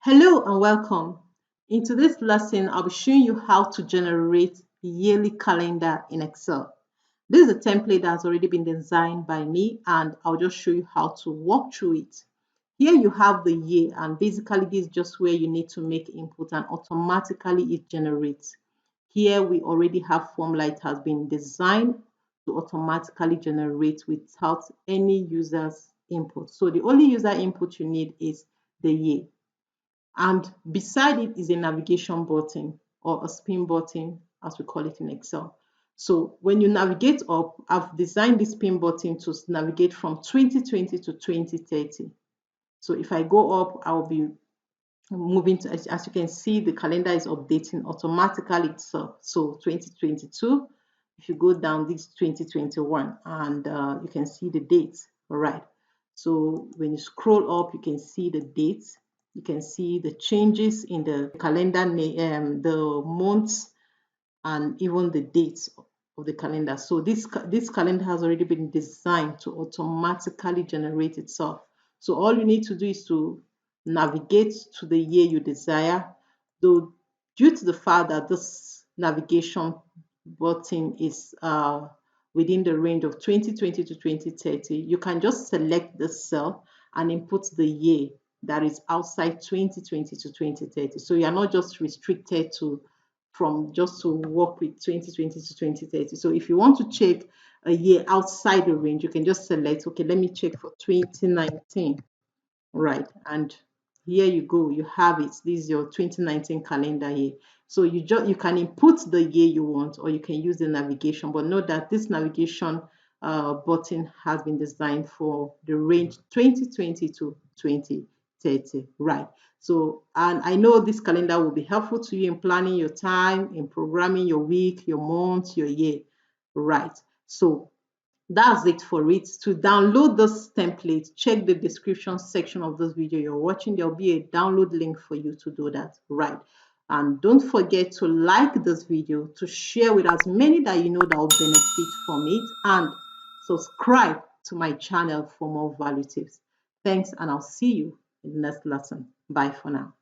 Hello and welcome. In today's lesson, I'll be showing you how to generate a yearly calendar in Excel. This is a template that has already been designed by me, and I'll just show you how to walk through it. Here you have the year, and basically this is just where you need to make input and automatically it generates. Here we already have formula. It has been designed to automatically generate without any user's input. So the only user input you need is the year. And beside it is a navigation button or a spin button, as we call it in Excel. So when you navigate up, I've designed this spin button to navigate from 2020 to 2030. So if I go up, I'll be moving to, as you can see, the calendar is updating automatically itself. So 2022, if you go down, this 2021, and you can see the dates. All right. So when you scroll up, you can see the dates. You can see the changes in the calendar, the months, and even the dates of the calendar. So this calendar has already been designed to automatically generate itself. So all you need to do is to navigate to the year you desire. Though due to the fact that this navigation button is within the range of 2020 to 2030, you can just select the cell and input the year that is outside 2020 to 2030. So you are not just restricted to from just to work with 2020 to 2030. So if you want to check a year outside the range, you can just select, okay, let me check for 2019. Right. And here you go. You have it. This is your 2019 calendar here. So you can input the year you want, or you can use the navigation. But note that this navigation button has been designed for the range 2020 to 2030. Right. So, and I know this calendar will be helpful to you in planning your time, in programming your week, your month, your year. Right. So that's it for it. To download this template, check the description section of this video you're watching. There'll be a download link for you to do that. Right. And don't forget to like this video, to share with as many that you know that will benefit from it, and subscribe to my channel for more value tips. Thanks, and I'll see you in the next lesson. Bye for now.